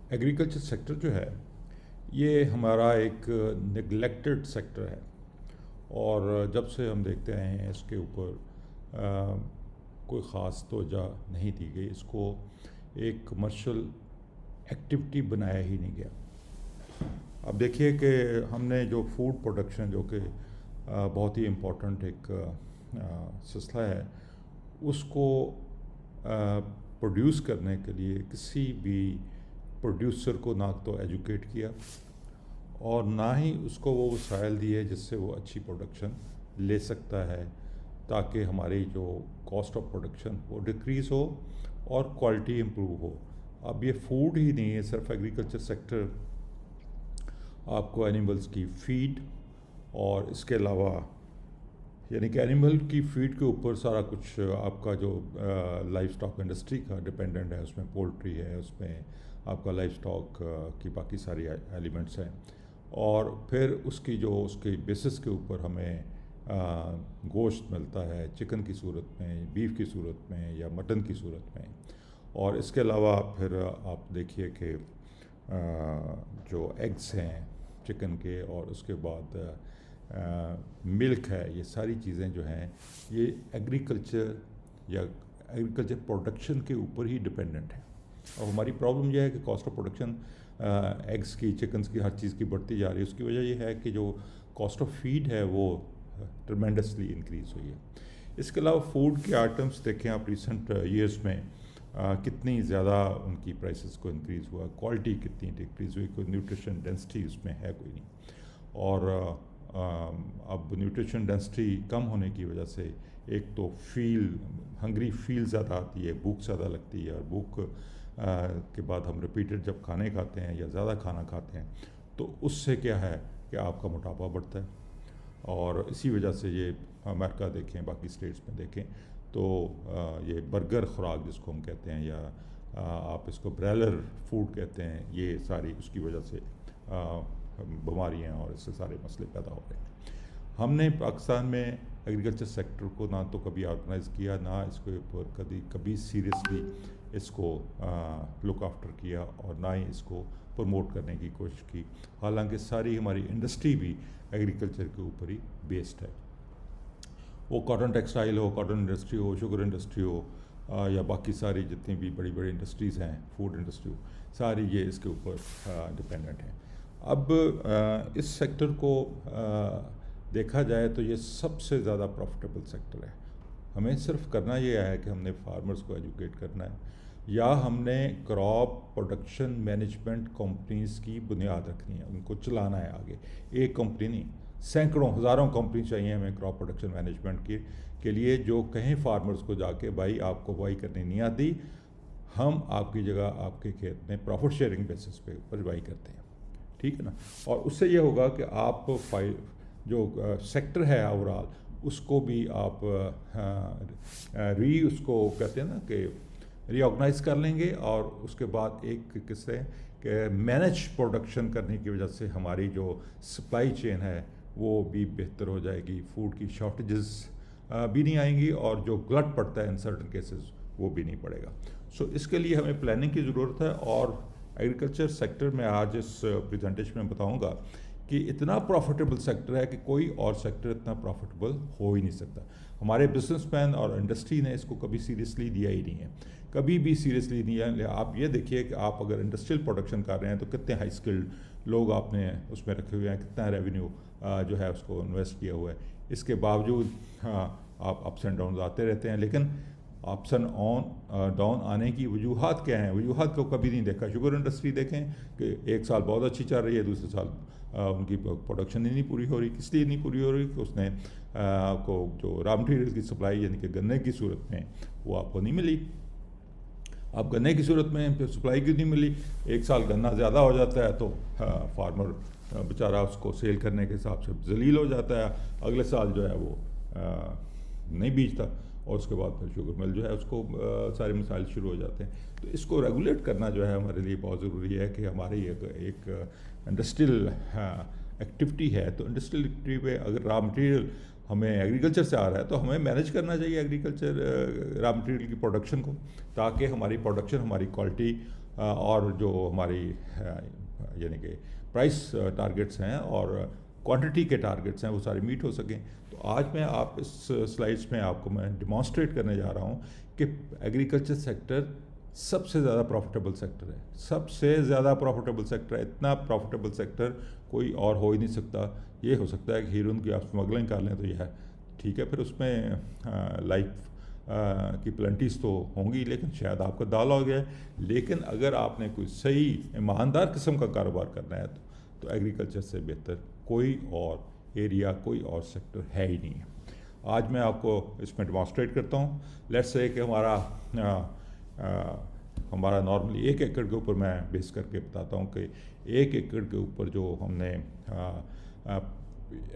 Agriculture sector جو ہے یہ ہمارا ایک نگلیکٹڈ سیکٹر ہے، اور جب سے ہم دیکھتے آئے ہیں اس کے اوپر کوئی خاص توجہ نہیں دی گئی، اس کو ایک کمرشل ایکٹیویٹی بنایا ہی نہیں گیا۔ اب دیکھیے کہ ہم نے جو فوڈ پروڈکشن جو کہ بہت ہی امپورٹنٹ ایک سلسلہ ہے، اس کو پروڈیوس کرنے کے لیے کسی بھی پروڈیوسر کو نہ تو ایجوکیٹ کیا اور نہ ہی اس کو وہ وسائل دیے جس سے وہ اچھی پروڈکشن لے سکتا ہے، تاکہ ہماری جو کاسٹ آف پروڈکشن وہ ڈکریز ہو اور کوالٹی امپروو ہو۔ اب یہ فوڈ ہی نہیں ہے صرف، ایگریکلچر سیکٹر آپ کو اینیملز کی فیڈ اور اس کے علاوہ یعنی کہ اینیمل کی فیڈ کے اوپر سارا کچھ آپ کا جو لائف سٹاک انڈسٹری کا ڈپینڈنٹ ہے، اس میں پولٹری ہے، اس میں آپ کا لائف سٹاک کی باقی ساری ایلیمنٹس ہیں، اور پھر اس کی بیسس کے اوپر ہمیں گوشت ملتا ہے چکن کی صورت میں، بیف کی صورت میں یا مٹن کی صورت میں، اور اس کے علاوہ پھر آپ دیکھیے کہ جو ایگز ہیں چکن کے، اور اس کے بعد ملک ہے، یہ ساری چیزیں جو ہیں یہ ایگریکلچر پروڈکشن کے اوپر ہی ڈپینڈنٹ ہیں۔ اور ہماری پرابلم یہ ہے کہ کاسٹ آف پروڈکشن ایگز کی، چکنز کی، ہر چیز کی بڑھتی جا رہی ہے۔ اس کی وجہ یہ ہے کہ جو کاسٹ آف فیڈ ہے وہ ٹرمینڈسلی انکریز ہوئی ہے۔ اس کے علاوہ فوڈ کے آئٹمس دیکھیں آپ ریسنٹ ایئرس میں کتنی زیادہ ان کی پرائسز کو انکریز ہوا، کوالٹی کتنی ڈکریز ہوئی، کوئی نیوٹریشن ڈینسٹی اس میں ہے کوئی نہیں، اور اب نیوٹریشن ڈینسٹی کم ہونے کی وجہ سے ایک تو ہنگری فیل زیادہ آتی ہے، بھوک زیادہ لگتی ہے، اور بھوک کے بعد ہم ریپیٹڈ جب کھانے کھاتے ہیں یا زیادہ کھانا کھاتے ہیں تو اس سے کیا ہے کہ آپ کا موٹاپا بڑھتا ہے، اور اسی وجہ سے یہ امریکہ دیکھیں، باقی اسٹیٹس میں دیکھیں تو یہ برگر خوراک جس کو ہم کہتے ہیں، یا آپ اس کو برائلر فوڈ کہتے ہیں، یہ ساری اس کی وجہ سے بیماریاں اور اس سے سارے مسئلے پیدا ہو رہے ہیں۔ ہم نے پاکستان میں ایگریکلچر سیکٹر کو نہ تو کبھی آرگنائز کیا، نہ اس کے اوپر کبھی سیریسلی اس کو لک آفٹر کیا، اور نہ ہی اس کو پروموٹ کرنے کی کوشش کی، حالانکہ ساری ہماری انڈسٹری بھی ایگریکلچر کے اوپر ہی بیسڈ ہے۔ وہ کاٹن ٹیکسٹائل ہو، کاٹن انڈسٹری ہو، شوگر انڈسٹری ہو، یا باقی ساری جتنی بھی بڑی بڑی انڈسٹریز ہیں، فوڈ انڈسٹری ہو، ساری یہ اس کے اوپر ڈپینڈنٹ ہیں۔ اب اس سیکٹر کو دیکھا جائے تو یہ سب سے زیادہ پروفٹیبل سیکٹر ہے۔ ہمیں صرف کرنا یہ ہے کہ ہم نے فارمرز کو ایجوکیٹ کرنا ہے، یا ہم نے کراپ پروڈکشن مینجمنٹ کمپنیز کی بنیاد رکھنی ہے، ان کو چلانا ہے آگے۔ ایک کمپنی نہیں، سینکڑوں ہزاروں کمپنی چاہیے ہمیں کراپ پروڈکشن مینجمنٹ کے لیے، جو کہیں فارمرز کو جا کے بھائی آپ کو بوائی کرنی نہیں آتی، ہم آپ کی جگہ آپ کے کھیت میں پروفٹ شیئرنگ بیسس پہ بوائی کرتے ہیں، ٹھیک ہے نا۔ اور اس سے یہ ہوگا کہ آپ جو سیکٹر ہے اوورال اس کو بھی آپ اس کو کہتے ہیں نا کہ ری آرگنائز کر لیں گے، اور اس کے بعد ایک کس سے کہ مینج پروڈکشن کرنے کی وجہ سے ہماری جو سپلائی چین ہے وہ بھی بہتر ہو جائے گی، فوڈ کی شارٹیجز بھی نہیں آئیں گی، اور جو گلٹ پڑتا ہے ان سرٹن کیسز وہ بھی نہیں پڑے گا۔ سو اس کے لیے ہمیں پلاننگ کی ضرورت ہے، اور ایگریکلچر سیکٹر میں آج اس پریزنٹیشن میں بتاؤں گا کہ اتنا پروفیٹیبل سیکٹر ہے کہ کوئی اور سیکٹر اتنا پروفیٹیبل ہو ہی نہیں سکتا۔ ہمارے بزنس مین اور انڈسٹری نے اس کو کبھی سیریسلی دیا ہی نہیں ہے، کبھی بھی سیریسلی نہیں ہے۔ آپ یہ دیکھیے کہ آپ اگر انڈسٹریل پروڈکشن کر رہے ہیں تو کتنے ہائی اسکلڈ لوگ آپ نے اس میں رکھے ہوئے ہیں، کتنا ریونیو جو ہے اس کو انویسٹ کیا ہوا ہے۔ اس کے باوجود آپ اپس اینڈ ڈاؤنز آتے رہتے ہیں، لیکن اپس اینڈ ڈاؤن آنے کی وجوہات کیا ہیں؟ وجوہات کو کبھی نہیں دیکھا۔ شوگر انڈسٹری دیکھیں کہ ایک سال بہت اچھی چل رہی ہے، دوسرے سال ان کی پروڈکشن ہی نہیں پوری ہو رہی۔ کس لیے نہیں پوری ہو رہی؟ کہ اس نے کو جو را مٹیریل کی سپلائی یعنی کہ گنے کی صورت میں وہ آپ کو نہیں ملی۔ اب گنے کی صورت میں پھر سپلائی کیوں نہیں ملی؟ ایک سال گنا زیادہ ہو جاتا ہے تو فارمر بیچارہ اس کو سیل کرنے کے حساب سے ذلیل ہو جاتا ہے، اگلے سال جو ہے وہ نہیں بیچتا، اور اس کے بعد پھر شوگر مل جو ہے اس کو سارے مسائل شروع ہو جاتے ہیں۔ تو اس کو ریگولیٹ کرنا جو ہے ہمارے لیے بہت ضروری ہے کہ ہماری ایک انڈسٹریل ایکٹیویٹی ہے، تو انڈسٹریل ایکٹیویٹی پہ اگر را مٹیریل ہمیں ایگریکلچر سے آ رہا ہے تو ہمیں مینیج کرنا چاہیے ایگریکلچر را مٹیریل کی پروڈکشن کو، تاکہ ہماری پروڈکشن، ہماری کوالٹی اور جو ہماری یعنی کہ پرائس ٹارگٹس ہیں اور کوانٹٹی کے ٹارگٹس ہیں وہ سارے میٹ ہو سکیں. تو آج میں آپ اس سلائڈس میں آپ کو میں ڈیمانسٹریٹ کرنے جا رہا ہوں کہ ایگریکلچر سیکٹر سب سے زیادہ پروفٹیبل سیکٹر ہے, سب سے زیادہ پروفٹیبل سیکٹر ہے. اتنا پروفٹیبل سیکٹر کوئی اور ہو ہی نہیں سکتا. یہ ہو سکتا ہے کہ ہیرون کی آپ اسمگلنگ کر لیں تو یہ ہے ٹھیک ہے, پھر اس میں لائف کی پلنٹیز تو ہوں گی, لیکن شاید آپ کا دال ہو گیا ہے. لیکن اگر آپ نے کوئی صحیح ایماندار قسم کا کاروبار کرنا ہے تو ایگریکلچر سے بہتر کوئی اور ایریا, کوئی اور سیکٹر ہے ہی نہیں ہے. آج میں آپ کو اس میں ڈیمانسٹریٹ کرتا ہوں. لیٹس سے کہ ہمارا نارملی 1 ایکڑ کے اوپر میں بیس کر کے بتاتا ہوں کہ 1 ایکڑ کے اوپر جو ہم نے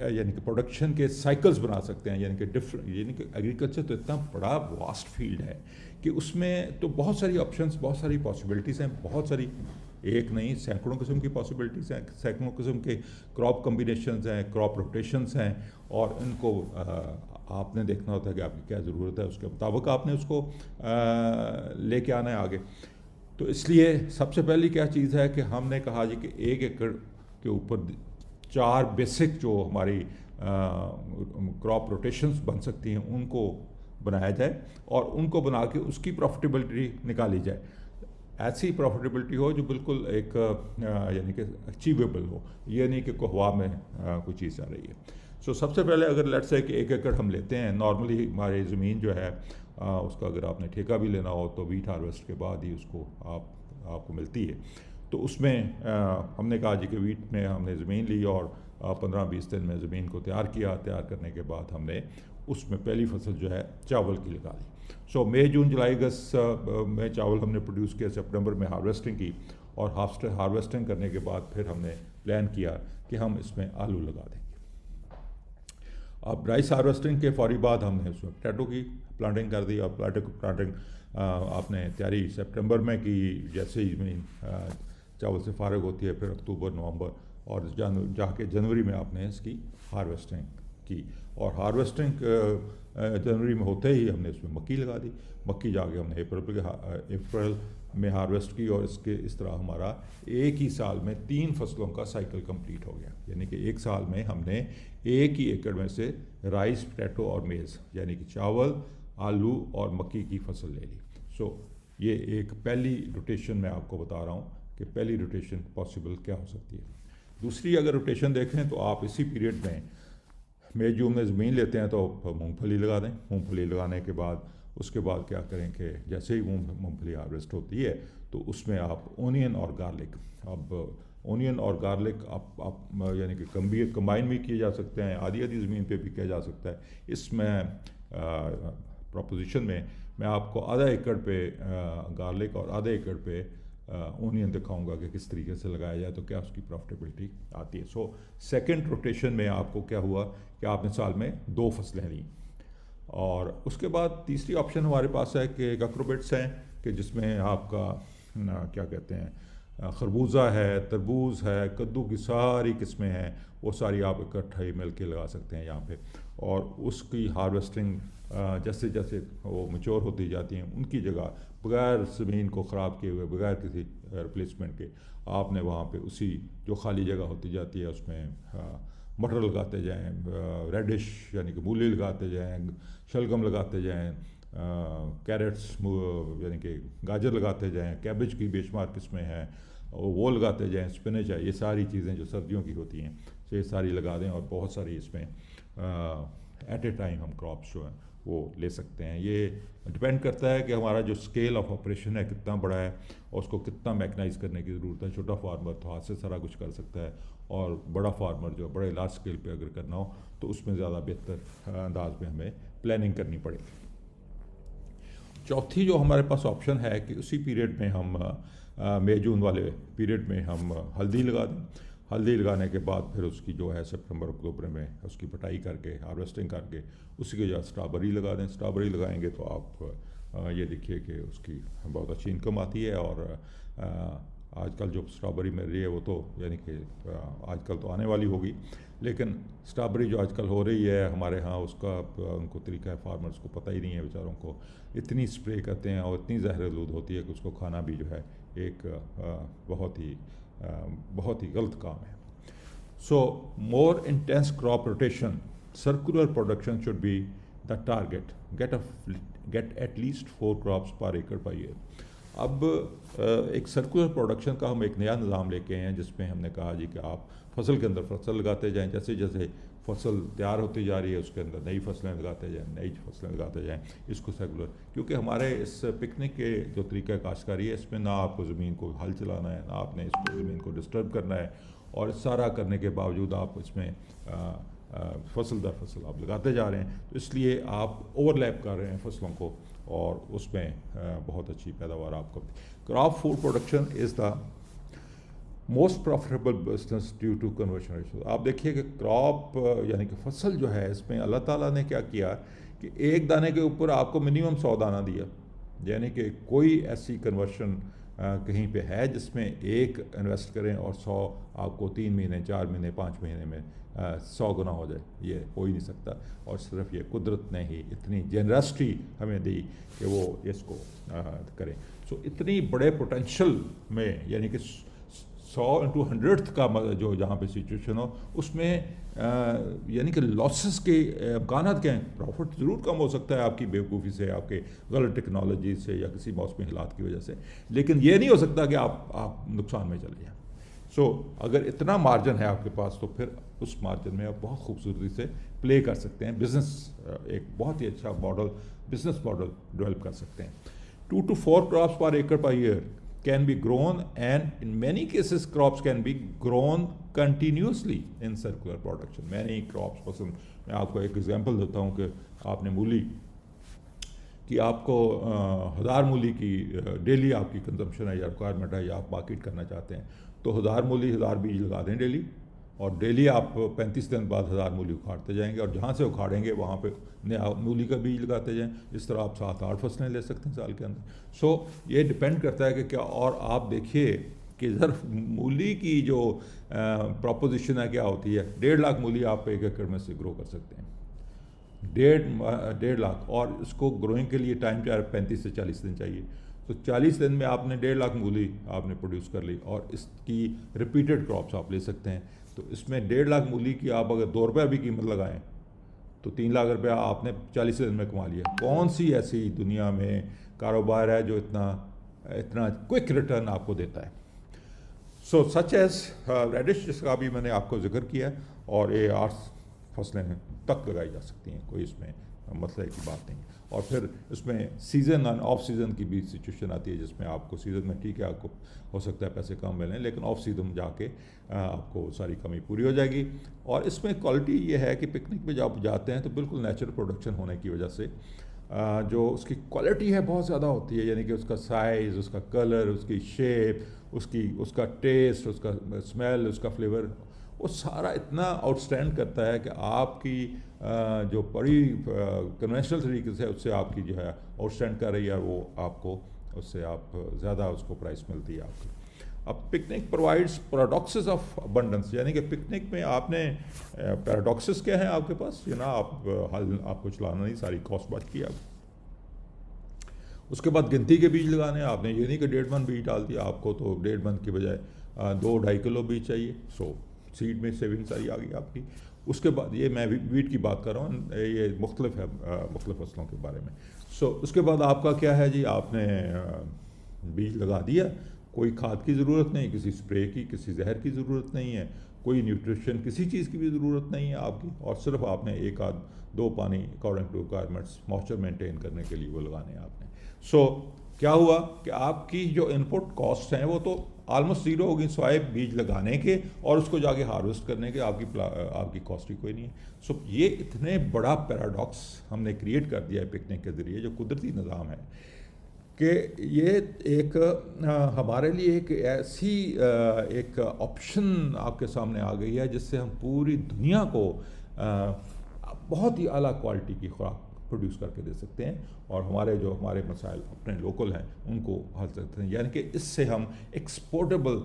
یعنی کہ پروڈکشن کے سائیکلز بنا سکتے ہیں, یعنی کہ ایگریکلچر تو اتنا بڑا واسٹ فیلڈ ہے کہ اس میں تو بہت ساری آپشنس, بہت ساری پاسبلٹیز ہیں, بہت ساری, ایک نہیں سینکڑوں قسم کی پاسبلٹیز ہیں, سینکڑوں قسم کے کراپ کمبینیشنز ہیں, کراپ روٹیشنز ہیں, اور ان کو آپ نے دیکھنا ہوتا ہے کہ آپ کی کیا ضرورت ہے, اس کے مطابق آپ نے اس کو لے کے آنا ہے آگے. تو اس لیے سب سے پہلی کیا چیز ہے کہ ہم نے کہا جی کہ 1 ایکڑ کے اوپر 4 بیسک جو ہماری کراپ روٹیشنز بن سکتی ہیں ان کو بنایا جائے, اور ان کو بنا کے اس کی پروفٹیبلٹی نکالی جائے. ایسی پروفٹیبلٹی ہو جو بالکل ایک یعنی کہ اچیویبل ہو, یہ نہیں کہ ہوا میں کوئی چیز آ رہی ہے. سو سب سے پہلے اگر لیٹس سے کہ 1 ایکڑ ہم لیتے ہیں, نارملی ہماری زمین جو ہے اس کا اگر آپ نے ٹھیکہ بھی لینا ہو تو ویٹ ہارویسٹ کے بعد ہی اس کو آپ کو ملتی ہے. تو اس میں ہم نے کہا جی کہ ویٹ میں ہم نے زمین لی اور 15-20 دن میں زمین کو تیار کیا. تیار کرنے کے بعد ہم نے اس میں پہلی فصل جو ہے چاول کی لگا لی. سو مئی جون جولائی اگست میں چاول ہم نے پروڈیوس کیا, سپٹمبر میں ہارویسٹنگ کی, اور ہارویسٹنگ کرنے کے بعد پھر ہم نے پلان کیا کہ ہم اس میں آلو لگا دیں گے. اب رائس ہارویسٹنگ کے فوری بعد ہم نے اس میں پوٹیٹو کی پلانٹنگ کر دی. اور پلانٹنگ آپ نے تیاری سپٹمبر میں کی, جیسے ہی زمین چاول سے فارغ ہوتی ہے پھر اکتوبر, نومبر اور جا کے جنوری میں آپ نے اس کی ہارویسٹنگ کی. اور ہارویسٹنگ جنوری میں ہوتے ہی ہم نے اس میں مکی لگا دی. مکی جا کے ہم نے اپریل میں ہارویسٹ کی, اور اس طرح ہمارا ایک ہی سال میں 3 فصلوں کا سائیکل کمپلیٹ ہو گیا. یعنی کہ ایک سال میں ہم نے 1 ہی ایکڑ میں سے رائس, پوٹیٹو اور میز یعنی کہ چاول, آلو اور مکی کی فصل لے لی. سو یہ ایک پہلی روٹیشن میں آپ کو بتا رہا ہوں کہ پہلی روٹیشن پاسبل کیا ہو سکتی ہے. دوسری اگر روٹیشن دیکھیں تو آپ اسی پیریڈ میں مئی جون میں زمین لیتے ہیں تو مونگ پھلی لگا دیں. مونگ پھلی لگانے کے بعد اس کے بعد کیا کریں کہ جیسے ہی مونگ پھلی ہارویسٹ ہوتی ہے تو اس میں آپ اونین اور گارلک, اب اونین اور گارلک آپ یعنی کہ کمبائن بھی کیے جا سکتے ہیں, آدھی زمین پہ بھی کیا جا سکتا ہے. اس میں پروپوزیشن میں آپ کو آدھا ایکڑ پہ گارلک اور آدھا ایکڑ پہ اونین دکھاؤں گا کہ کس طریقے سے لگایا جائے تو کیا اس کی پروفٹیبلٹی آتی ہے. سو سیکنڈ روٹیشن میں آپ کو کیا ہوا کہ آپ نے سال میں 2 فصلیں لیں. اور اس کے بعد تیسری آپشن ہمارے پاس ہے کہ ککروبٹس ہیں, کہ جس میں آپ کا کیا کہتے ہیں خربوزہ ہے, تربوز ہے, کدو کی ساری قسمیں ہیں, وہ ساری آپ اکٹھا ہی مل کے لگا سکتے ہیں یہاں پہ. اور اس کی ہارویسٹنگ جیسے جیسے وہ میچور ہوتی جاتی ہیں ان کی جگہ بغیر زمین کو خراب کیے ہوئے, بغیر کسی ریپلیسمنٹ کے, آپ نے وہاں پہ اسی جو خالی جگہ ہوتی جاتی ہے اس میں مٹر لگاتے جائیں, ریڈش یعنی کہ مولی لگاتے جائیں, شلگم لگاتے جائیں, کیرٹس یعنی کہ گاجر لگاتے جائیں, کیبج کی بے شمار قسمیں ہیں وہ لگاتے جائیں, اسپنچ ہے, یہ ساری چیزیں جو سردیوں کی ہوتی ہیں تو یہ ساری لگا دیں. اور بہت ساری اس میں ایٹ اے ٹائم ہم کراپس جو ہیں وہ لے سکتے ہیں. یہ ڈپینڈ کرتا ہے کہ ہمارا جو اسکیل آف آپریشن ہے کتنا بڑا ہے اور اس کو کتنا میکنائز کرنے کی ضرورت ہے. چھوٹا فارمر تو ہاتھ سے سارا کچھ کر سکتا ہے, اور بڑا فارمر جو بڑے لارج اسکیل پہ اگر کرنا ہو تو اس میں زیادہ بہتر انداز میں ہمیں پلاننگ کرنی پڑے گی. چوتھی جو ہمارے پاس آپشن ہے کہ اسی پیریڈ میں ہم مئی جون والے پیریڈ میں ہم ہلدی لگا دیں. ہلدی لگانے کے بعد پھر اس کی جو ہے سپٹمبر اکتوبر میں اس کی پٹائی کر کے ہارویسٹنگ کر کے اسی کے جو اسٹرابری لگا دیں. اسٹرابری لگائیں گے تو آپ یہ دیکھیے کہ اس کی بہت اچھی انکم آتی ہے, اور آج کل جو اسٹرابری مل رہی ہے وہ تو یعنی کہ آج کل تو آنے والی ہوگی، لیکن اسٹرابری جو آج کل ہو رہی ہے ہمارے ہاں اس کا ان کو طریقہ ہے، فارمرز کو پتہ ہی نہیں ہے بیچاروں کو، اتنی اسپرے کرتے ہیں اور اتنی زہر آلود ہوتی ہے کہ اس کو کھانا بھی جو ہے ایک بہت ہی غلط کام ہے. So more intense crop rotation, circular production should be the target, get at least 4 crops per acre per year. اب ایک سرکولر پروڈکشن کا ہم ایک نیا نظام لے کے آئے ہیں جس میں ہم نے کہا جی کہ آپ فصل کے اندر فصل لگاتے جائیں، جیسے جیسے فصل تیار ہوتی جا رہی ہے اس کے اندر نئی فصلیں لگاتے جائیں، نئی فصلیں لگاتے جائیں، اس کو سیکولر. کیونکہ ہمارے اس پکنک کے جو طریقہ کاشتکاری ہے اس میں نہ آپ کو زمین کو ہل چلانا ہے، نہ آپ نے اس کو زمین کو ڈسٹرب کرنا ہے، اور سارا کرنے کے باوجود آپ اس میں فصل در فصل آپ لگاتے جا رہے ہیں، تو اس لیے آپ اوور لیپ کر رہے ہیں فصلوں کو، اور اس میں بہت اچھی پیداوار آپ کو. Crop food production is the most profitable business due to conversion ratio. آپ دیکھیے کہ کراپ یعنی کہ فصل جو ہے اس میں اللہ تعالیٰ نے کیا کیا کہ ایک دانے کے اوپر آپ کو منیمم 100 دانہ دیا، یعنی کہ کوئی ایسی کنورشن کہیں پہ ہے جس میں ایک انویسٹ کریں اور 100 آپ کو 3 مہینے 4 مہینے 5 مہینے میں 100 گنا ہو جائے، یہ ہو ہی نہیں سکتا. اور صرف یہ قدرت نے ہی اتنی جنرسٹی ہمیں دی کہ وہ اس کو کریں. سو اتنی بڑے پوٹینشل میں یعنی کہ 100 into 100th کا جو جہاں پہ سچویشن ہو اس میں یعنی کہ لاسز کے امکانات کیا ہیں. پروفٹ ضرور کم ہو سکتا ہے آپ کی بیوقوفی سے، آپ کے غلط ٹیکنالوجی سے یا کسی موسمی حالات کی وجہ سے، لیکن یہ نہیں ہو سکتا کہ آپ نقصان میں چلے جائیں. سو اگر اتنا مارجن ہے آپ کے پاس تو پھر اس مارجن میں آپ بہت خوبصورتی سے پلے کر سکتے ہیں، بزنس ایک بہت ہی اچھا بزنس ماڈل ڈیولپ کر سکتے ہیں. 2 to 4 crops per acre per year can be grown, and in many cases crops can be grown continuously in circular production. Many crops میں آپ کو ایک ایگزامپل دیتا ہوں کہ آپ نے مولی کہ آپ کو 1000 مولی کی ڈیلی آپ کی کنزمپشن ہے یا ریکوائرمنٹ ہے یا آپ مارکیٹ کرنا چاہتے ہیں، تو 1000 مولی 1000 بیج لگا دیں ڈیلی، اور ڈیلی آپ 35 دن بعد 1000 مولی اکھاڑتے جائیں گے، اور جہاں سے اکھاڑیں گے وہاں پہ نیا مولی کا بیج لگاتے جائیں. اس طرح آپ 7-8 فصلیں لے سکتے ہیں سال کے اندر. سو یہ ڈپینڈ کرتا ہے کہ کیا، اور آپ دیکھیے کہ صرف مولی کی جو پروپوزیشن ہے کیا ہوتی ہے، 1.5 لاکھ مولی آپ 1 ایکڑ میں سے گرو کر سکتے ہیں. 1.5 لاکھ، اور اس کو گروئنگ کے لیے ٹائم 35 سے 40 دن چاہیے. تو 40 دن میں آپ نے 1.5 لاکھ مولی آپ نے پروڈیوس کر لی، اور اس کی ریپیٹڈ کراپس آپ لے سکتے ہیں. تو اس میں 1.5 لاکھ مولی کی آپ اگر 2 روپے بھی قیمت لگائیں تو 3 لاکھ روپیہ آپ نے 40 دن میں کما لیا. کون سی ایسی دنیا میں کاروبار ہے جو اتنا کوئک ریٹرن آپ کو دیتا ہے؟ سو سچ ایز ریڈش، جس کا بھی میں نے آپ کو ذکر کیا، اور یہ 8 فصلیں تک لگائی جا سکتی ہیں، کوئی اس میں مسئلے کی بات نہیں. اور پھر اس میں سیزن اور آف سیزن کی بھی سچویشن آتی ہے جس میں آپ کو سیزن میں ٹھیک ہے آپ کو ہو سکتا ہے پیسے کم ملیں، لیکن آف سیزن جا کے آپ کو ساری کمی پوری ہو جائے گی. اور اس میں کوالٹی یہ ہے کہ پکنک پہ جب جاتے ہیں تو بالکل نیچرل پروڈکشن ہونے کی وجہ سے جو اس کی کوالٹی ہے بہت زیادہ ہوتی ہے، یعنی کہ اس کا سائز، اس کا کلر، اس کی شیپ، اس کا ٹیسٹ، اس کا اسمیل، اس کا فلیور، وہ سارا اتنا آؤٹسٹینڈ کرتا ہے کہ آپ کی جو بڑی کنونشنل طریقے سے اس سے آپ کی جو ہے آؤٹسٹینڈ کر رہی ہے، وہ آپ کو اس سے آپ زیادہ اس کو پرائس ملتی ہے آپ کی. اب پکنک پرووائڈس پیراڈاکسز آف ابنڈنس، یعنی کہ پکنک میں آپ نے پیراڈاکسز کیا ہیں آپ کے پاس، یہ نا آپ کو چلانا نہیں، ساری کاسٹ بچ کی آپ. اس کے بعد گنتی کے بیج لگانے، آپ نے یہ نہیں کہ 1.5 من بیج ڈال دیا، آپ کو تو 1.5 من کے بجائے 2-2.5 کلو بیج چاہیے. سو سیڈ میں سیونگ ساری آ گئی آپ کی. اس کے بعد یہ میں ویٹ کی بات کر رہا ہوں، یہ مختلف ہے مختلف فصلوں کے بارے میں. سو اس کے بعد آپ کا کیا ہے جی، آپ نے بیج لگا دیا، کوئی کھاد کی ضرورت نہیں، کسی اسپرے کی، کسی زہر کی ضرورت نہیں ہے، کوئی نیوٹریشن کسی چیز کی بھی ضرورت نہیں ہے آپ کی، اور صرف آپ نے 1-2 پانی according to requirements moisture maintain کرنے کے لیے وہ لگانے ہیں آپ نے. سو کیا ہوا کہ آپ کی جو ان پٹ کاسٹ ہیں وہ تو آلموسٹ زیرو ہو گئی سوائے بیج لگانے کے اور اس کو جا کے ہارویسٹ کرنے کے، آپ کی کاسٹ ہی کوئی نہیں ہے. سو یہ اتنے بڑا پیراڈاکس ہم نے کریٹ کر دیا ہے پکنک کے ذریعے، جو قدرتی نظام ہے، کہ یہ ایک ہمارے لیے ایک ایسی ایک آپشن آپ کے سامنے آ گئی ہے جس سے ہم پوری دنیا کو بہت ہی اعلیٰ کوالٹی کی خوراک پروڈیوس کر کے دے سکتے ہیں اور ہمارے مسائل اپنے لوکل ہیں ان کو حل سکتے ہیں. یعنی کہ اس سے ہم ایکسپورٹیبل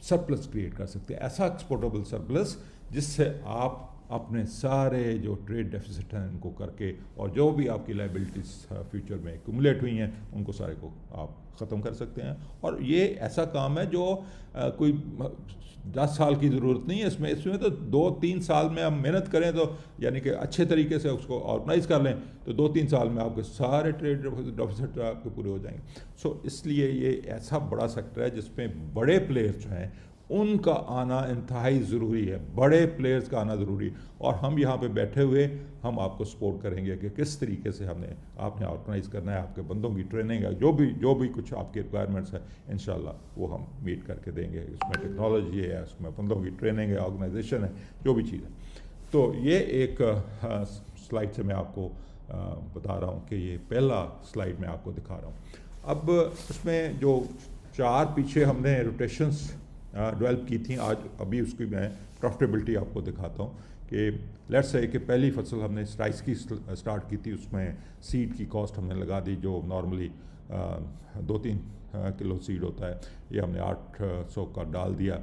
سرپلس کریٹ کر سکتے ہیں, ایسا ایکسپورٹیبل سرپلس جس سے آپ اپنے سارے جو ٹریڈ ڈیفیسٹ ہیں ان کو کر کے اور جو بھی آپ کی لائبلٹیز فیوچر میں ایکومولیٹ ہوئی ہیں ان کو سارے کو آپ ختم کر سکتے ہیں. اور یہ ایسا کام ہے جو کوئی 10 سال کی ضرورت نہیں ہے. اس میں تو 2-3 سال میں ہم محنت کریں تو یعنی کہ اچھے طریقے سے اس کو آرگنائز کر لیں تو 2-3 سال میں آپ کے سارے ٹریڈ ڈیفیسٹ آپ کے پورے ہو جائیں گے. سو اس لیے یہ ایسا بڑا سیکٹر ہے جس میں بڑے پلیئر جو ہیں ان کا آنا انتہائی ضروری ہے, بڑے پلیئرز کا آنا ضروری ہے. اور ہم یہاں پہ بیٹھے ہوئے ہم آپ کو سپورٹ کریں گے کہ کس طریقے سے آپ نے آرگنائز کرنا ہے, آپ کے بندوں کی ٹریننگ ہے, جو بھی کچھ آپ کی ریکوائرمنٹس ہیں انشاءاللہ وہ ہم میٹ کر کے دیں گے. اس میں ٹیکنالوجی ہے, اس میں بندوں کی ٹریننگ ہے, آرگنائزیشن ہے, جو بھی چیز ہے. تو یہ ایک سلائڈ سے میں آپ کو بتا رہا ہوں کہ یہ پہلا سلائڈ میں آپ کو دکھا رہا ہوں. اب اس میں جو 4 پیچھے ہم نے روٹیشنس ڈیولپ کی تھیں, ابھی اس کی میں پروفٹیبلٹی آپ کو دکھاتا ہوں کہ لیٹس سے کہ پہلی فصل ہم نے رائس کی سٹارٹ کی تھی. اس میں سیڈ کی کاسٹ ہم نے لگا دی جو نارملی 2-3 کلو سیڈ ہوتا ہے, یہ ہم نے 800 کا ڈال دیا.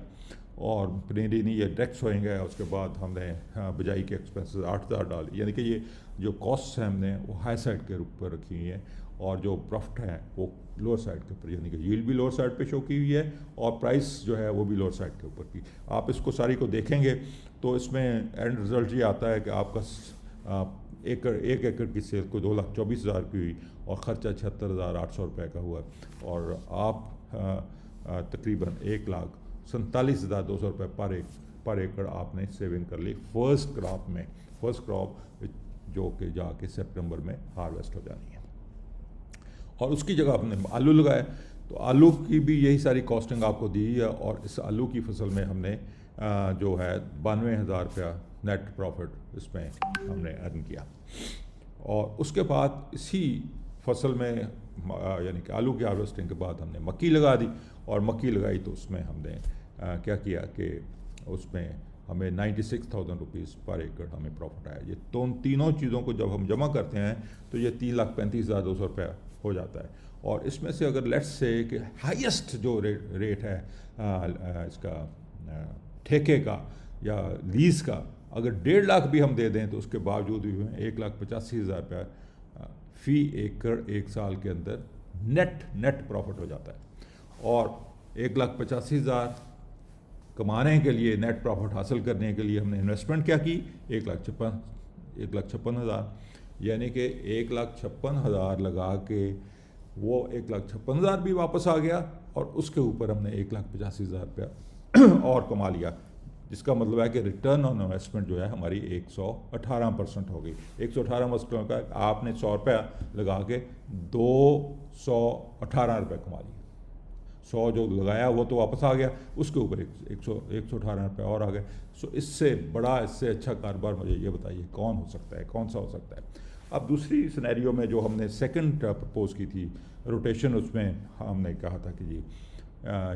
اور پنیری نہیں یہ ڈیکس ہوئیں گے. اس کے بعد ہم نے بجائی کے ایکسپینسز 8000 ڈال, یعنی کہ یہ جو کاسٹ ہیں ہم نے وہ ہائی سائڈ کے اوپر رکھی ہوئی ہیں اور جو پروفٹ ہے وہ لوور سائڈ کے اوپر, یعنی کہ ییلڈ بھی لوور سائڈ پہ شو کی ہوئی ہے اور پرائس جو ہے وہ بھی لوور سائڈ کے اوپر کی. آپ اس کو ساری کو دیکھیں گے تو اس میں اینڈ رزلٹ یہ آتا ہے کہ آپ کا ایک ایکڑ کی سیل کو 2,24,000 کی ہوئی اور خرچہ 76,800 روپے کا ہوا اور آپ تقریباً 1,47,200 روپے پر ایکڑ آپ نے سیونگ کر لی فرسٹ کراپ جو کہ جا کے سپٹمبر میں ہارویسٹ ہو جانی ہے. اور اس کی جگہ ہم نے آلو لگائے تو آلو کی بھی یہی ساری کاسٹنگ آپ کو دی ہے اور اس آلو کی فصل میں ہم نے جو ہے 92,000 روپیہ نیٹ پروفٹ اس میں ہم نے ارن کیا. اور اس کے بعد اسی فصل میں یعنی کہ آلو کی ہارویسٹنگ کے بعد ہم نے مکی لگا دی اور مکی لگائی تو اس میں ہم نے کیا کیا کہ اس میں ہمیں 96,000 روپیز پر ایکڑ ہمیں پروفٹ آیا. یہ تینوں چیزوں کو جب ہم جمع کرتے ہیں تو یہ 3,35,200 روپیہ ہو جاتا ہے. اور اس میں سے اگر لیٹس سے کہ ہائیسٹ جو ریٹ ہے اس کا ٹھیکے کا یا لیز کا اگر 1.5 لاکھ بھی ہم دے دیں تو اس کے باوجود بھی 1,85,000 روپیہ فی ایکڑ ایک سال کے اندر نیٹ پروفٹ ہو جاتا ہے. اور 1,85,000 کمانے کے لیے نیٹ پروفٹ حاصل کرنے کے لیے ہم نے انویسٹمنٹ کیا کی 1,56,000 یعنی کہ 1,56,000 لگا کے وہ 1,56,000 بھی واپس آ گیا اور اس کے اوپر ہم نے 1,85,000 روپیہ اور کما لیا, جس کا مطلب ہے کہ ریٹرن آن انویسٹمنٹ جو ہے ہماری 118% ہو گئی. 118% کا آپ نے 100 روپیہ لگا کے 218 روپے کما لیے. 100 جو لگایا وہ تو واپس آ گیا, اس کے اوپر 118 روپے اور آ گئے. سو اس سے اچھا کاروبار مجھے یہ بتائیے کون ہو سکتا ہے, کون سا ہو سکتا ہے. اب دوسری سینیریو میں جو ہم نے سیکنڈ پرپوز کی تھی روٹیشن, اس میں ہم نے کہا تھا کہ جی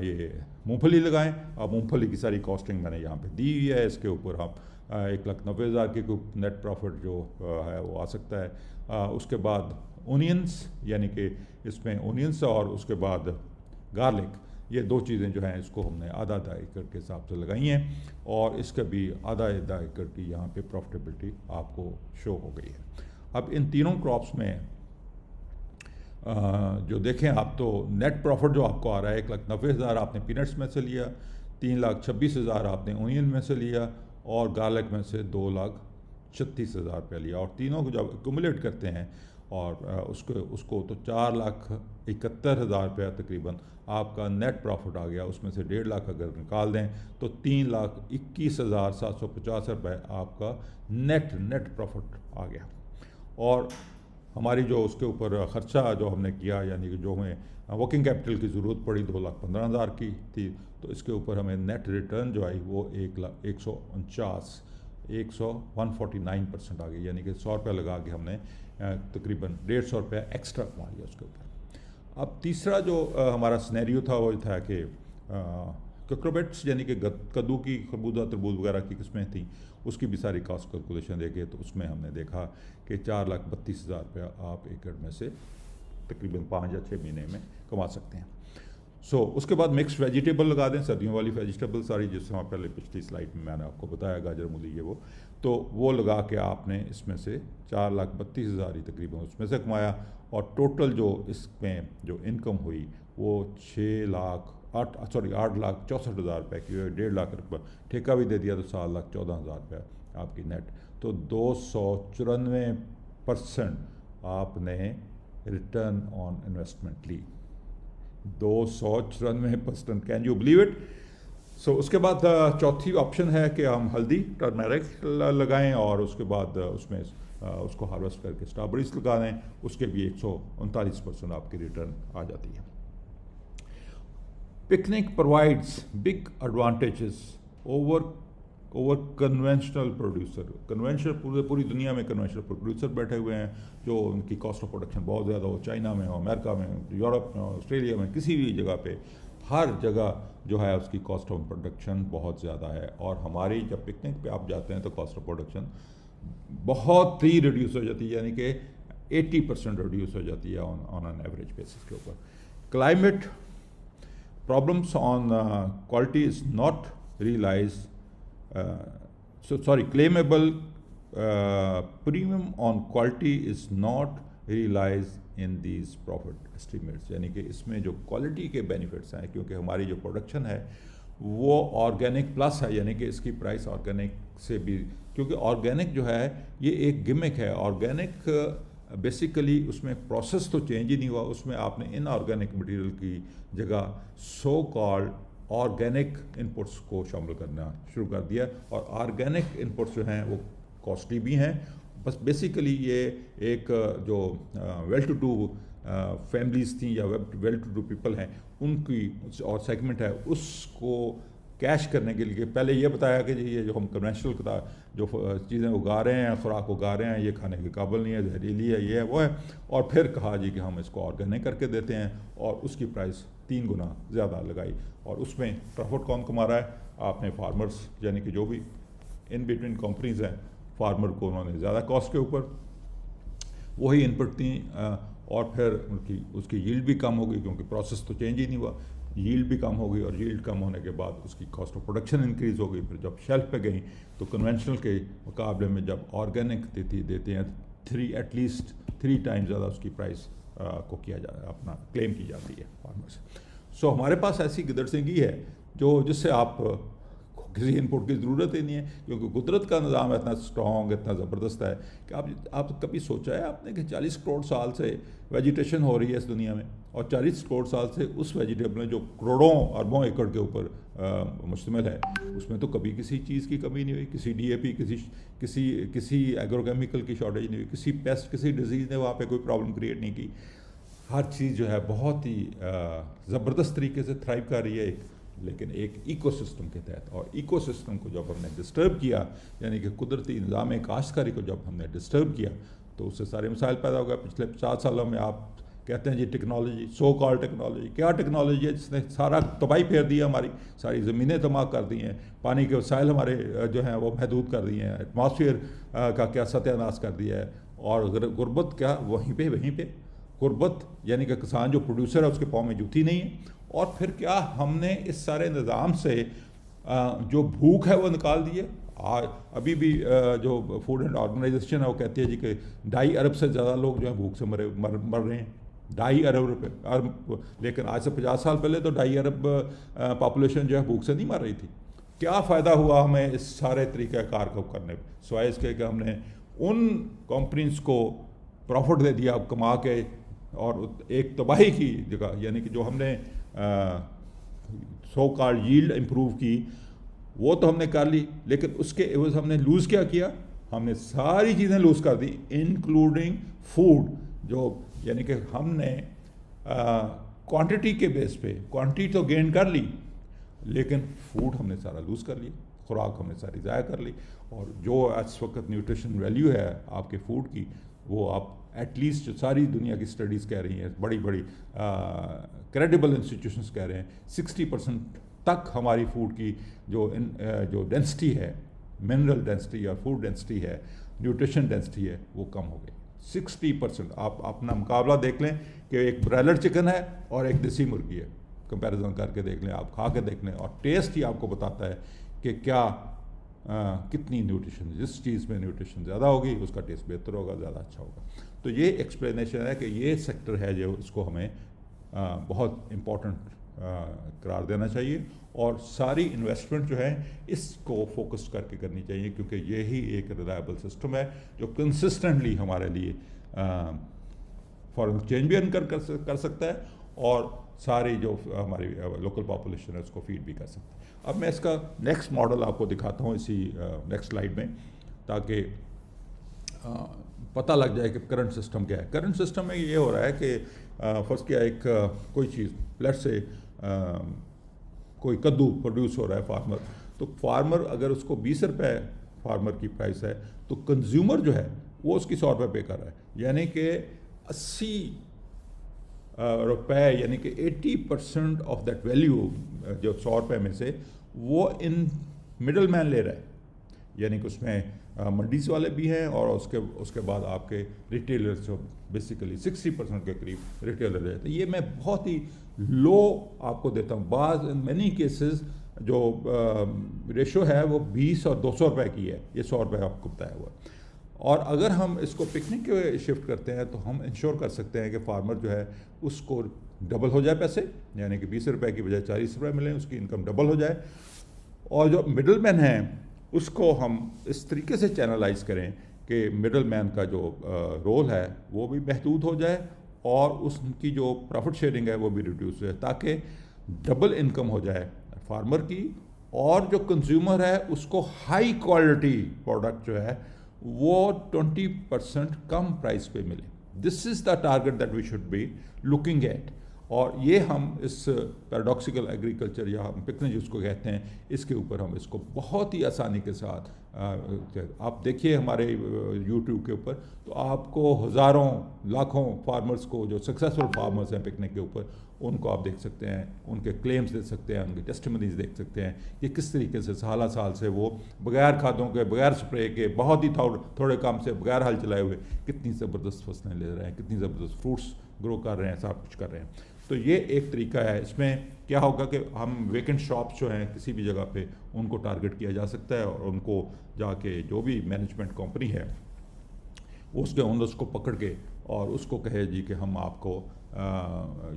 یہ مونگ پھلی لگائیں. اب مونگ پھلی کی ساری کاسٹنگ میں نے یہاں پہ دی ہوئی ہے. اس کے اوپر ہم 1,90,000 کے نیٹ پروفٹ جو ہے وہ آ سکتا ہے. اس کے بعد اونینس یعنی کہ اس میں اونینس اور اس کے بعد گارلک, یہ 2 چیزیں جو ہیں اس کو ہم نے آدھا ایکڑ کے حساب سے لگائی ہیں اور اس کا بھی آدھا ایکڑ کی یہاں پہ پروفٹیبلٹی آپ کو شو ہو گئی ہے. اب ان تینوں کراپس میں جو دیکھیں آپ تو نیٹ پروفٹ جو آپ کو آ رہا ہے 1,90,000 آپ نے پینٹس میں سے لیا, 3,26,000 آپ نے اونین میں سے لیا اور گارلک میں سے 2,36,000 روپیہ لیا. اور تینوں کو جب ایکومولیٹ کرتے ہیں اور اس کو تو 4,71,000 روپیہ تقریباً آپ کا نیٹ پروفٹ آ گیا. اس میں سے 1.5 لاکھ اگر نکال دیں تو 3,21,750 روپے آپ کا نیٹ پروفٹ آ گیا. اور ہماری جو اس کے اوپر خرچہ جو ہم نے کیا یعنی کہ جو ہمیں ورکنگ کیپٹل کی ضرورت پڑی 2,15,000 کی تھی, تو اس کے اوپر ہمیں نیٹ ریٹرن جو آئی وہ 149% آ گئی. یعنی کہ 100 روپے لگا کے ہم نے تقریباً 150 روپے ایکسٹرا کما لیا اس کے اوپر. اب تیسرا جو ہمارا سینیریو تھا وہ تھا کہ کوکروبیٹس یعنی کہ کدو کی خربوزہ تربوز وغیرہ کی قسمیں تھیں، اس کی بھی ساری کاسٹ کیلکولیشن دیکھے تو اس میں ہم نے دیکھا کہ 4,32,000 روپیہ آپ ایکڑ میں سے تقریباً 5 یا 6 مہینے میں کما سکتے ہیں. اس کے بعد مکس ویجیٹیبل لگا دیں، سردیوں والی ویجیٹیبل ساری، جس طرح پہلے پچھلی سلائڈ میں نے آپ کو بتایا گاجر مولی یہ تو وہ لگا کے آپ نے اس میں سے 4,32,000 ہی تقریباً اس میں سے کمایا، اور ٹوٹل جو اس میں جو انکم ہوئی وہ 8,64,000 روپے کی ہوئی. 1.5 لاکھ روپے ٹھیکہ بھی دے دیا تو 7,14,000 روپے آپ کی نیٹ. تو 294% آپ نے ریٹرن آن انویسٹمنٹ لی. 294%. Can you believe it? اس کے بعد چوتھی آپشن ہے کہ ہم ہلدی ٹرمرک لگائیں، اور اس کے بعد اس میں اس کو ہارویسٹ کر کے اسٹرابریز لگا دیں، اس کے بھی 139% آپ کی ریٹرن آ جاتی ہے. Picnic provides big advantages over conventional producer. Conventional پوری دنیا میں کنونشنل پروڈیوسر بیٹھے ہوئے ہیں جو ان کی کاسٹ آف پروڈکشن بہت زیادہ ہو، چائنا میں ہو، امریکہ میں ہو، یورپ میں ہو، آسٹریلیا میں، کسی بھی جگہ پہ، ہر جگہ جو ہے اس کی کاسٹ آف پروڈکشن بہت زیادہ ہے. اور ہماری جب پکنک پہ آپ جاتے ہیں تو کاسٹ آف پروڈکشن بہت ہی ریڈیوس ہو جاتی ہے، یعنی کہ 80% ریڈیوس ہو جاتی ہے آن این ایوریج بیسس کے اوپر. Climate problems on quality is not realized, claimable premium on quality is not realized in these profit estimates. یعنی کہ اس میں جو کوالٹی کے بینیفٹس ہیں، کیونکہ ہماری جو پروڈکشن ہے وہ آرگینک پلس ہے، یعنی کہ اس کی پرائس آرگینک سے بھی، کیونکہ آرگینک جو ہے یہ ایک گمک ہے. آرگینک بیسیکلی اس میں پروسیس تو چینج ہی نہیں ہوا، اس میں آپ نے ان آرگینک مٹیریل کی جگہ سو کالڈ آرگینک انپٹس کو شامل کرنا شروع کر دیا. اور آرگینک انپٹس جو ہیں وہ کاسٹلی بھی ہیں. بس بیسیکلی یہ ایک جو ویل ٹو ڈو فیملیز تھیں یا ویل ٹو ڈو پیپل ہیں ان کی اور سیگمنٹ ہے، اس کو کیش کرنے کے لیے پہلے یہ بتایا کہ یہ جو ہم کنونشنل جو چیزیں اگا رہے ہیں، خوراک اگا رہے ہیں، یہ کھانے کے قابل نہیں ہے، زہریلی ہے، یہ ہے وہ ہے، اور پھر کہا جی کہ ہم اس کو آرگینک کر کے دیتے ہیں، اور اس کی پرائس 3 گنا زیادہ لگائی. اور اس میں پروفٹ کون کما رہا ہے؟ آپ نے فارمرز، یعنی کہ جو بھی ان بٹوین کمپنیز ہیں، فارمر کو انہوں نے زیادہ کاسٹ کے اوپر وہی انپٹ تھیں، اور پھر اس کی ییلڈ بھی کم ہو گئی، کیونکہ پروسیس تو چینج ہی نہیں ہوا، ییلڈ بھی کم ہو گئی، اور ییلڈ کم ہونے کے بعد اس کی کاسٹ آف پروڈکشن انکریز ہو گئی. پھر جب شیلف پہ گئیں تو کنونشنل کے مقابلے میں جب آرگینک دیتے ہیں ایٹ لیسٹ 3 ٹائم زیادہ اس کی پرائس کو کیا اپنا کلیم کی جاتی ہے فارمر سے. ہمارے پاس ایسی گدڑسنگی ہے جس سے آپ کسی انپٹ کی ضرورت ہی نہیں ہے، کیونکہ قدرت کا نظام اتنا اسٹرانگ، اتنا زبردست ہے کہ آپ کبھی سوچا ہے آپ نے کہ 40 کروڑ سال سے ویجیٹیشن ہو رہی ہے اس دنیا میں، اور 40 کروڑ سال سے اس ویجیٹیبل میں جو کروڑوں اربوں ایکڑ کے اوپر مشتمل ہے، اس میں تو کبھی کسی چیز کی کمی نہیں ہوئی، کسی ڈی اے پی، کسی ایگرو کیمیکل کی شارٹیج نہیں ہوئی، کسی پیسٹ، کسی ڈیزیز نے وہاں پہ کوئی پرابلم کریٹ نہیں کی. ہر چیز جو ہے بہت ہی زبردست طریقے سے تھرائیو کر رہی ہے، لیکن ایک ایکو سسٹم کے تحت. اور ایکو سسٹم کو جب ہم نے ڈسٹرب کیا، یعنی کہ قدرتی نظام کاشتکاری کو جب ہم نے ڈسٹرب کیا، تو اس سے سارے مسائل پیدا ہو گئے. پچھلے 50 سالوں میں آپ کہتے ہیں جی ٹیکنالوجی، سو کال ٹیکنالوجی، کیا ٹیکنالوجی ہے جس نے سارا تباہی پھیر دیا، ہماری ساری زمینیں تباہ کر دی ہیں، پانی کے وسائل ہمارے جو ہیں وہ محدود کر دیے ہیں، ایٹماسفیئر کا کیا ستیہ ناش کر دیا ہے. اور غربت کیا وہیں پہ غربت، یعنی کہ کسان جو پروڈیوسر ہے اس کے پاؤں میں جوتی نہیں ہے. اور پھر کیا ہم نے اس سارے نظام سے جو بھوک ہے وہ نکال دی ہے. ابھی بھی جو فوڈ اینڈ آرگنائزیشن ہے وہ کہتی ہے جی کہ 2.5 ارب سے زیادہ لوگ جو ہیں بھوک سے مر رہے ہیں. 2.5 ارب، لیکن آج سے 50 سال پہلے تو 2.5 ارب پاپولیشن جو ہے بھوک سے نہیں مر رہی تھی. کیا فائدہ ہوا ہمیں اس سارے طریقہ کار کو کرنے پہ، سوائے اس کے کہ ہم نے ان کمپنیز کو پروفٹ دے دیا کما کے، اور ایک تباہی کی جگہ، یعنی کہ جو ہم نے سو کالڈ ییلڈ امپروو کی وہ تو ہم نے کر لی، لیکن اس کے عوض ہم نے لوز کیا ہم نے ساری چیزیں لوز کر دی، انکلوڈنگ فوڈ. جو یعنی کہ ہم نے کوانٹٹی کے بیس پہ کوانٹٹی تو گین کر لی، لیکن فوڈ ہم نے سارا لوز کر لی، خوراک ہم نے ساری ضائع کر لی. اور جو اس وقت نیوٹریشن ویلیو ہے آپ کے فوڈ کی، وہ آپ ایٹ لیسٹ ساری دنیا کی اسٹڈیز کہہ رہی ہیں، بڑی کریڈیبل انسٹیٹیوشنز کہہ رہے ہیں 60% تک ہماری فوڈ کی جو ڈینسٹی ہے، منرل ڈینسٹی اور فوڈ ڈینسٹی ہے، نیوٹریشن ڈینسٹی ہے، وہ کم ہو گئی 60%۔ آپ اپنا مقابلہ دیکھ لیں کہ ایک برائلر چکن ہے اور ایک دیسی مرغی ہے، کمپیریزن کر کے دیکھ لیں، آپ کھا کے دیکھ لیں، اور ٹیسٹ ہی آپ کو بتاتا ہے کہ کیا کتنی نیوٹریشن، جس چیز میں نیوٹریشن زیادہ ہوگی اس کا ٹیسٹ بہتر ہوگا، زیادہ اچھا ہوگا۔ تو یہ ایکسپلینیشن ہے کہ یہ سیکٹر ہے جو اس کو ہمیں بہت امپورٹنٹ قرار دینا چاہیے، اور ساری انویسٹمنٹ جو ہے اس کو فوکس کر کے کرنی چاہیے، کیونکہ یہی ایک ریلائبل سسٹم ہے جو کنسسٹنٹلی ہمارے لیے فارن ایکسچینج بھی ارن کر سکتا ہے، اور ساری جو ہماری لوکل پاپولیشن ہے اس کو فیڈ بھی کر سکتا ہے۔ اب میں اس کا نیکسٹ ماڈل آپ کو دکھاتا ہوں اسی نیکسٹ سلائیڈ میں، تاکہ پتہ لگ جائے کہ کرنٹ سسٹم کیا ہے۔ کرنٹ سسٹم میں یہ ہو رہا ہے کہ فرض کیا ایک کوئی چیز لیٹ سے کوئی کدو پروڈیوس ہو رہا ہے فارمر، تو فارمر اگر اس کو 20 روپے فارمر کی پرائس ہے تو کنزیومر جو ہے وہ اس کی 100 روپے پے کر رہا ہے، یعنی کہ 80 روپے، یعنی کہ 80% آف دیٹ ویلیو جو 100 روپے میں سے وہ ان مڈل مین لے رہا ہے، یعنی کہ اس میں منڈیز والے بھی ہیں، اور اس کے بعد آپ کے ریٹیلرز جو بیسیکلی 60% کے قریب ریٹیلر رہتے ہیں۔ یہ میں بہت ہی لو آپ کو دیتا ہوں، بعض ان مینی کیسز جو ریشو ہے وہ 20 اور 200 روپے کی ہے، یہ 100 روپے آپ کو بتایا ہوا ہے۔ اور اگر ہم اس کو پکنک کے شفٹ کرتے ہیں تو ہم انشور کر سکتے ہیں کہ فارمر جو ہے اس کو ڈبل ہو جائے پیسے، یعنی کہ 20 روپے کی بجائے 40 روپے ملیں، اس کی انکم ڈبل ہو جائے، اور جو مڈل مین ہیں اس کو ہم اس طریقے سے چینلائز کریں کہ مڈل مین کا جو رول ہے وہ بھی محدود ہو جائے، اور اس کی جو پروفٹ شیئرنگ ہے وہ بھی ریڈیوس ہو جائے، تاکہ ڈبل انکم ہو جائے فارمر کی، اور جو کنزیومر ہے اس کو ہائی کوالٹی پروڈکٹ جو ہے وہ 20% کم پرائس پہ ملے۔ This is the target that we should be looking at, اور یہ ہم اس پیراڈاکسیکل ایگریکلچر یا ہم پکنک جس کو کہتے ہیں، اس کے اوپر ہم اس کو بہت ہی آسانی کے ساتھ آپ دیکھیے ہمارے یوٹیوب کے اوپر، تو آپ کو ہزاروں لاکھوں فارمرز کو جو سکسیسفل فارمرز ہیں پکنک کے اوپر، ان کو آپ دیکھ سکتے ہیں، ان کے کلیمز دیکھ سکتے ہیں، ان کے ٹیسٹیمنیز دیکھ سکتے ہیں کہ کس طریقے سے سالہ سال سے وہ بغیر کھادوں کے، بغیر سپرے کے، بہت ہی تھوڑے کام سے، بغیر ہل چلائے ہوئے کتنی زبردست فصلیں لے رہے ہیں، کتنی زبردست فروٹس گرو کر رہے ہیں، سب کچھ کر رہے ہیں۔ تو یہ ایک طریقہ ہے۔ اس میں کیا ہوگا کہ ہم ویکنٹ شاپس جو ہیں کسی بھی جگہ پہ ان کو ٹارگٹ کیا جا سکتا ہے، اور ان کو جا کے جو بھی مینجمنٹ کمپنی ہے اس کے اونرس کو پکڑ کے اور اس کو کہے جی کہ ہم آپ کو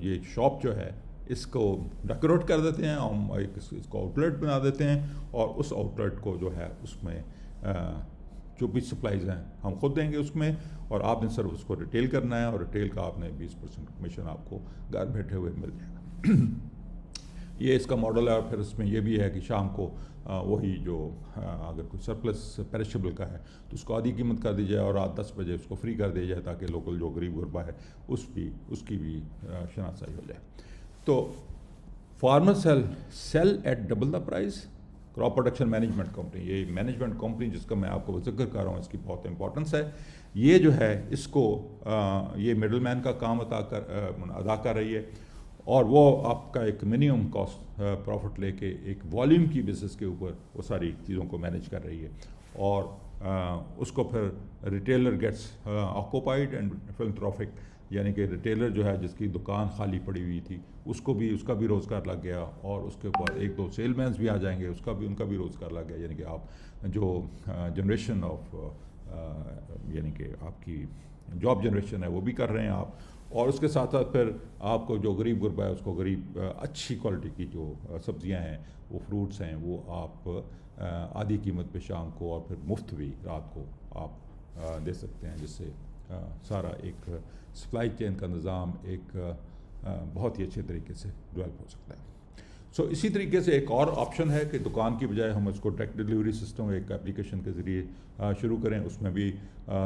یہ شاپ جو ہے اس کو ڈیکوریٹ کر دیتے ہیں، ہم اس کو آؤٹ لیٹ بنا دیتے ہیں، اور اس آؤٹ لیٹ کو جو ہے اس میں جو بھی سپلائیز ہیں ہم خود دیں گے اس میں، اور آپ نے صرف اس کو ریٹیل کرنا ہے، اور ریٹیل کا آپ نے 20% کمیشن آپ کو گھر بیٹھے ہوئے مل جائے گا۔ یہ اس کا ماڈل ہے۔ اور پھر اس میں یہ بھی ہے کہ شام کو وہی جو اگر کوئی سرپلس پیرشیبل کا ہے تو اس کو آدھی قیمت کر دی جائے، اور رات 10 بجے اس کو فری کر دیا جائے، تاکہ لوکل جو غریب غربا ہے اس کی بھی شناسائی ہو جائے۔ تو farmer sell at double the price, crop production management company, یہ مینجمنٹ کمپنی جس کا میں آپ کو ذکر کر رہا ہوں، اس کی بہت امپورٹنس ہے۔ یہ جو ہے اس کو یہ مڈل مین کا کام ادا کر رہی ہے، اور وہ آپ کا ایک منیمم کاسٹ پروفٹ لے کے ایک والیوم کی بیسس کے اوپر وہ ساری چیزوں کو مینیج کر رہی ہے، اور اس کو پھر ریٹیلر گیٹس آکوپائڈ اینڈ فلنتھروپک، یعنی کہ ریٹیلر جو ہے جس کی دکان خالی پڑی ہوئی تھی اس کا بھی روزگار لگ گیا، اور اس کے اوپر 1-2 سیل مینز بھی آ جائیں گے، ان کا بھی روزگار لگ گیا، یعنی کہ آپ جو جنریشن آف یعنی کہ آپ کی جاب جنریشن ہے وہ بھی کر رہے ہیں آپ، اور اس کے ساتھ ساتھ پھر آپ کو جو غریب غربا ہے اس کو اچھی کوالٹی کی جو سبزیاں ہیں، وہ فروٹس ہیں، وہ آپ آدھی قیمت پہ شام کو، اور پھر مفت بھی رات کو آپ دے سکتے ہیں، جس سے سارا ایک سپلائی چین کا نظام ایک بہت ہی اچھے طریقے سے ڈیولپ ہو سکتا ہے۔ سو اسی طریقے سے ایک اور آپشن ہے کہ دکان کی بجائے ہم اس کو ڈائریکٹ ڈیلیوری سسٹم ایک اپلیکیشن کے ذریعے شروع کریں۔ اس میں بھی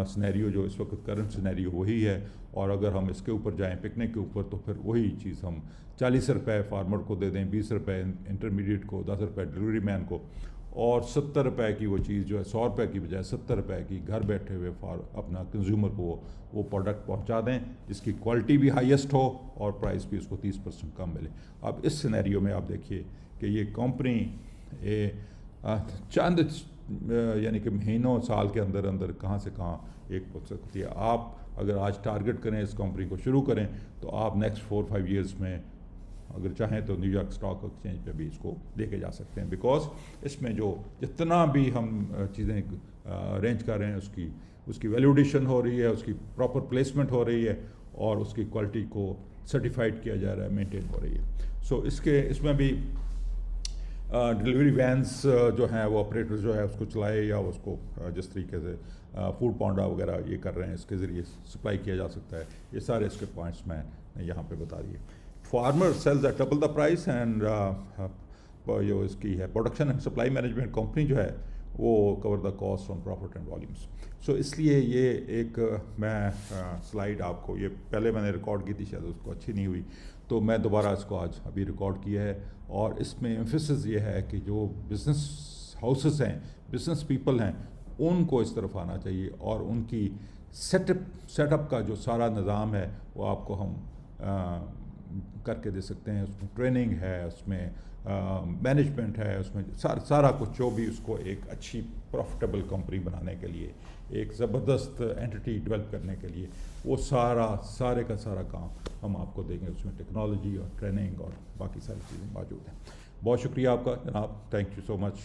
سنیریو جو اس وقت کرنٹ سنیریو وہی ہے، اور اگر ہم اس کے اوپر جائیں پکنک کے اوپر تو پھر وہی چیز ہم 40 روپے فارمر کو دے دیں، 20 روپے انٹرمیڈیٹ کو، 10 روپے ڈیلیوری مین کو، اور 70 روپے کی وہ چیز جو ہے 100 روپے کی بجائے 70 روپے کی گھر بیٹھے ہوئے اپنا کنزیومر کو وہ پروڈکٹ پہنچا دیں جس کی کوالٹی بھی ہائیسٹ ہو اور پرائس بھی اس کو 30% کم ملے. اب اس سینیریو میں آپ دیکھیے کہ یہ کمپنی چند یعنی کہ مہینوں سال کے اندر اندر کہاں سے کہاں ایک پہنچ سکتی ہے. آپ اگر آج ٹارگٹ کریں اس کمپنی کو شروع کریں تو آپ نیکسٹ 4-5 ایئرس میں اگر چاہیں تو نیو یارک اسٹاک ایکسچینج پہ بھی اس کو لے کے جا سکتے ہیں, بیکاز اس میں جو جتنا بھی ہم چیزیں ارینج کر رہے ہیں اس کی ویلیوڈیشن ہو رہی ہے, اس کی پراپر پلیسمنٹ ہو رہی ہے اور اس کی کوالٹی کو سرٹیفائڈ کیا جا رہا ہے, مینٹین ہو رہی ہے. سو اس میں بھی ڈلیوری وینس جو ہیں وہ آپریٹر جو ہے اس کو چلائے یا اس کو جس طریقے سے فوڈ پانڈا وغیرہ یہ کر رہے ہیں اس کے ذریعے سپلائی کیا جا سکتا ہے. یہ سارے اس کے پوائنٹس میں نے یہاں پہ بتا دیے. Farmer sells at double the price and جو اس کی ہے production and supply management company جو ہے وہ cover the cost on profit and volumes. So اس لیے یہ ایک میں سلائیڈ آپ کو یہ پہلے میں نے ریکارڈ کی تھی, شاید اس کو اچھی نہیں ہوئی تو میں دوبارہ اس کو آج ابھی ریکارڈ کیا ہے. اور اس میں ایمفیسس یہ ہے کہ جو بزنس ہاؤسز ہیں, بزنس پیپل ہیں, ان کو اس طرف آنا چاہیے اور ان کی سیٹ اپ کا جو سارا نظام ہے وہ آپ کو ہم کر کے دے سکتے ہیں. اس میں ٹریننگ ہے, اس میں مینجمنٹ ہے, اس میں سارا کچھ جو بھی اس کو ایک اچھی پروفٹیبل کمپنی بنانے کے لیے, ایک زبردست اینٹی ڈیولپ کرنے کے لیے وہ سارے کا سارا کام ہم آپ کو دیں گے. اس میں ٹیکنالوجی اور ٹریننگ اور باقی ساری چیزیں موجود ہیں. بہت شکریہ آپ کا جناب, تھینک یو سو مچ.